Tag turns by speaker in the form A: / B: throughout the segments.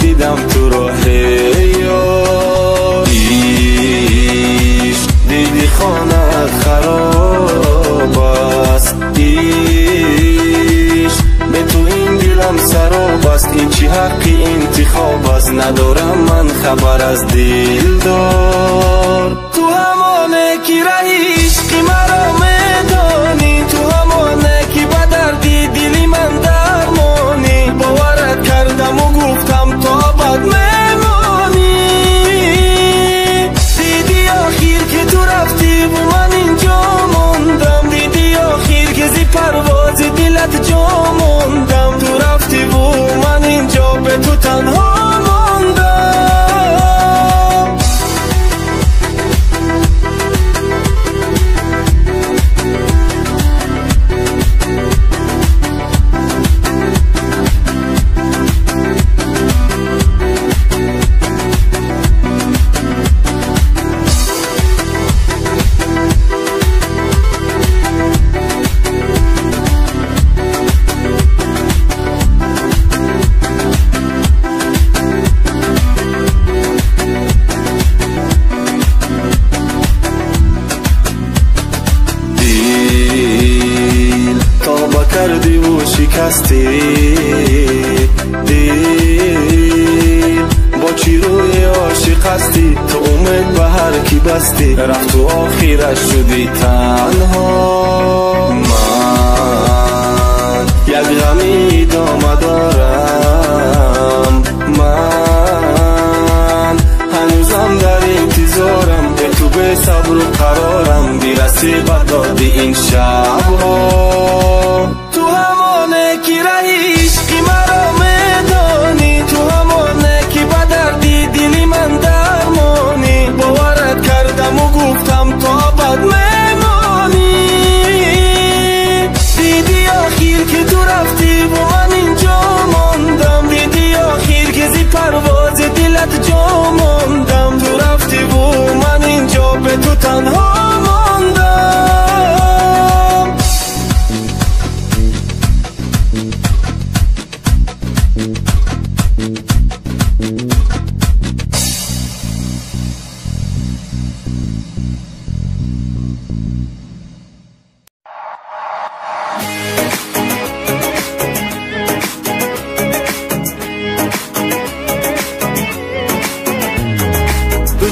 A: دیدم تو راه یار. دیدی خانت خراب است، به تو این دلم سراب است. این چی حقی انتخاب است، ندارم من خبر از دل دار. تو همانه کی رهی عشقی مرا میدانی، تو همانه کی با دردی دلی من درمانی. باورت کردم و گفتم تا ابد میمانی. دیدی آخر که تو رفتی و من اینجا موندم، دیدی آخر که زی پرواز دلت جا موندم. تو رفتی و من اینجا به تو تنها کردی و شکستی دل. با چی روی عاشق هستی، تو امید به هر کی بستی. رفت و آخرش شدی تنها. من یک غمی ادامه دارم، من هنوزم در انتظارم. به تو به صبر و قرارم، بیرسی به داد این شبها. تو همانه کی رهی عشقی مرا میدانی، تو همانه کی با دردی دلی من درمانی. باورت کردم و گفتم تا ابد میمانی. دیدی آخر که تو رفتی و من اینجا موندم، دیدی آخر که زی پرواز دلت جا موندم. تو رفتی و من اینجا به تو تنها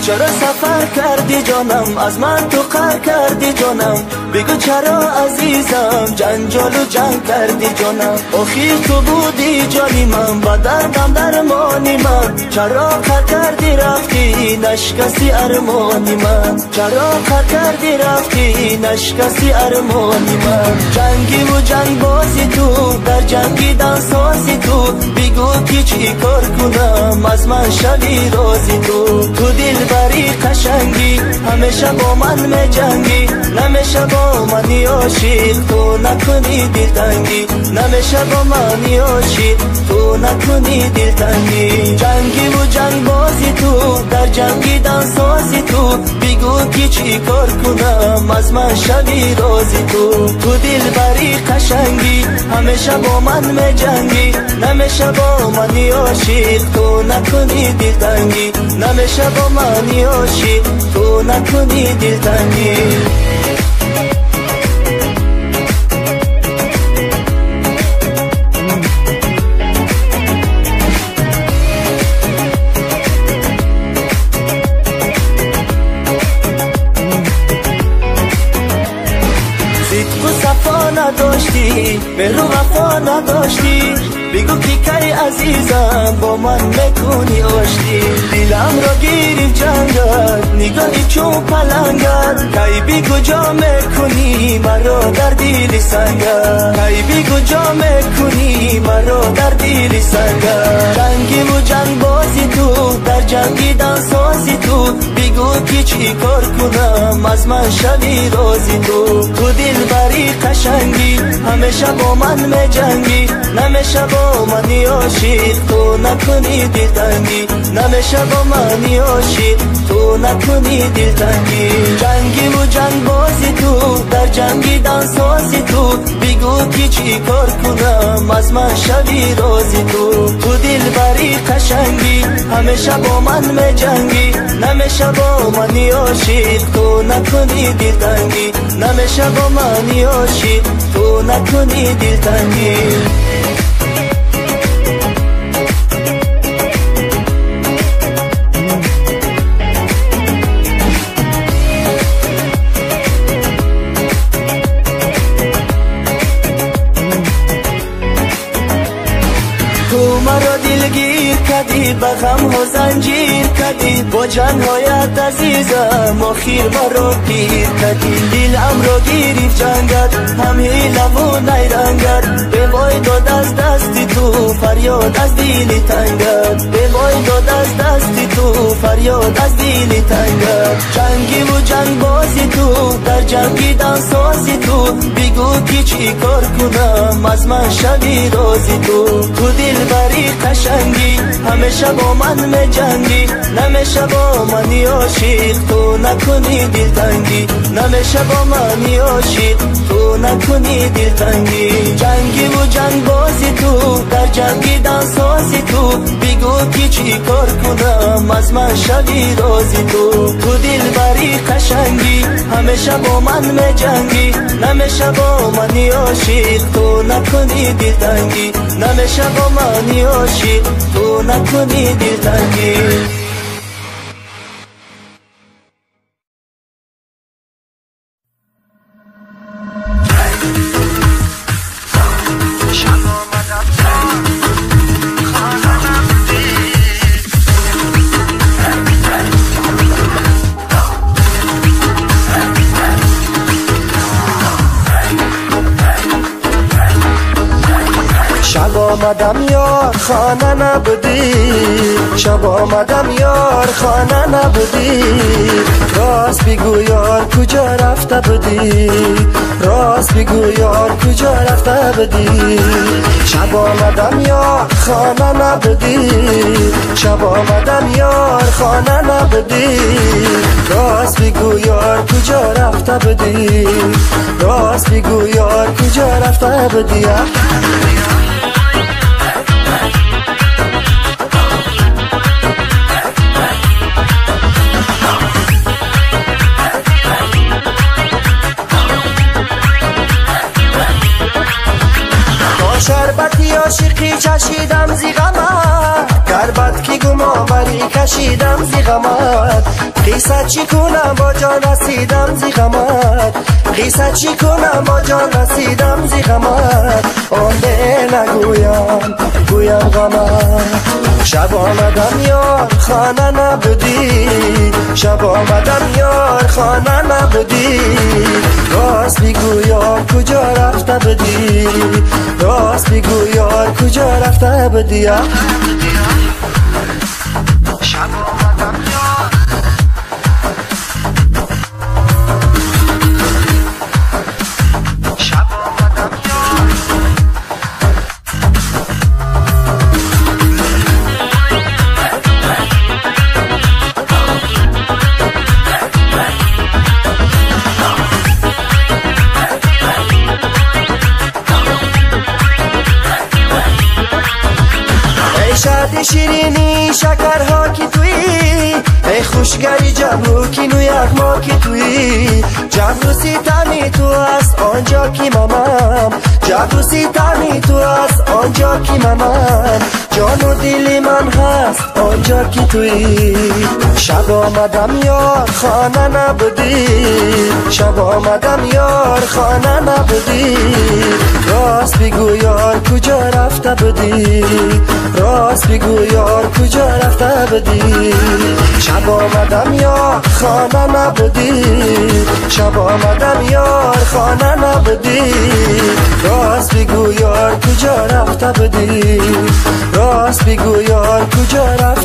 B: چرا سفر کردی جانم، از من تو قهر کردی جانم. بگو چرا عزیزم، جنجال و جنگ کردی جانم. آخر تو بودی جانی من، با دردم درمانی من. چرا قهر کردی رفتی نشکستی ارمانی من. چرا قهر کردی رفتی نشکستی ارمانی من. جنگی و جنگ بازی تو، در جنگیدن سازی تو. بگو کی چی کار کنم، از من شوی رازی تو. تو دل بری قشنگی، همیشه با من می جنگی. نمیشه با منی عاشق، تو نکنی دلتنگی. نمیشه با منی عاشق، تو نکنی دلتنگی. جنگی و جنگ بازی تو، در جنگیدن سازی تو. بگو کی چی کار کنم، از من شوی رازی تو. تو دل بری قشنگی، همیشه با من می جنگی. نمیشه با منی عاشق، تو نکنی دلتنگی. نمیشه با منی عاشق، تو نکنی دلتنگی. نداشتی، مهر و وفا نداشتی. بگو کی کی عزیزم، با من میکنی آشتی. دلم را گیری جنگت، نگاهی چون پلنگت. کی بگو جا میکنی مرا در دل سنگت. کی بگو جا میکنی مرا در دل سنگت. جنگی و جنگ بازی تو، در جنگیدن سازی تو. بگو که چی کار کنم از من شوی رازی تو دلبری قشنگی همیشه با من میجنگی نمیشه با منی عاشق تو نکنی دلتنگی نمیشه با منی عاشق تو نکنی دلتنگی جنگی و جنگ بازی تو در جنگی دانسازی تو بگو که چی کار کنم از من شوی رازی تو دلبری قشنگی همیشه با من میجنگی نمیشه با منی عاشق تو نکنی دلتنگی نمیشه با منی عاشق تو نکنی دلتنگی تو مرا دلگیر کردی به غم ها زنجیر کردی با جنهایت عزیزم آخیر مرا پیر کردی دلم را گریف جنگت همه لبو نیرنگت به وای داد از دستی تو فریاد از دلی تنگت به وای داد از دستی تو فریاد از دلی تنگت جنگی و جنگ بازی تو در جنگی دانسازی تو بگو که چی کار کنم از من شوی رازی تو دلبری قشنگی همیشه با من میجنگی نمیشه با منی عاشق تو نکنی دلتنگی نمیشه با منی عاشق تو نکنی دلتنگی جنگی و جنگ بازی تو در جنگی دانسازی تو بگو که چی کار کنم از من شوی رازی تو دلبری قشنگی همیشه با من میجنگی نمیشه با منی عاشق تو نکنی دلتنگی نمیشه با منی عاشق تو نکنی دلتنگی
C: شب آمدم یار خانه نبودی شب آمدم یار خانه نبودی راست بگو یار کجا رفته بودی راست بگو یار کجا رفته بودی شب آمدم یار خانه نبودی شب آمدم یار خانه نبودی راست بگو یار کجا رفته بودی راست بگو یار کجا رفته بودی شربتی عاشقی چشیدم زی غمت گربت کی گماوری کشیدم زی غمت قیصت چی کنم با جان رسیدم زی غمت قیصت چی کنم با جان رسیدم زی غمت آنده نگویم گویم غمت شب آمدم یار خانه نبودی شب آمدم یار خانه نبودی راست بگو یار کجا رفته بودی راست بگو یار کجا رفته بودی شب آمدم یار شب آمدم یار شرد شیرینی شکرها کی توی ای خوشگری جبرو کی نو یغما کی توی جبرو سیتمی تو است آنجا کی ممم جبرو سیتمی تو است آنجا کی ممم جان و دل من هست آنجا کی توی شب آمدم یار خانه نبودی شب آمدم یار خانه نبودی راست بگو یار کجا رفته بودی راست بگو یار کجا رفته بودی شب آمدم یار خانه نبودی شب آمدم یار خانه نبودی راست بگو یار کجا رفته بودی راست بگو یار کجا رفته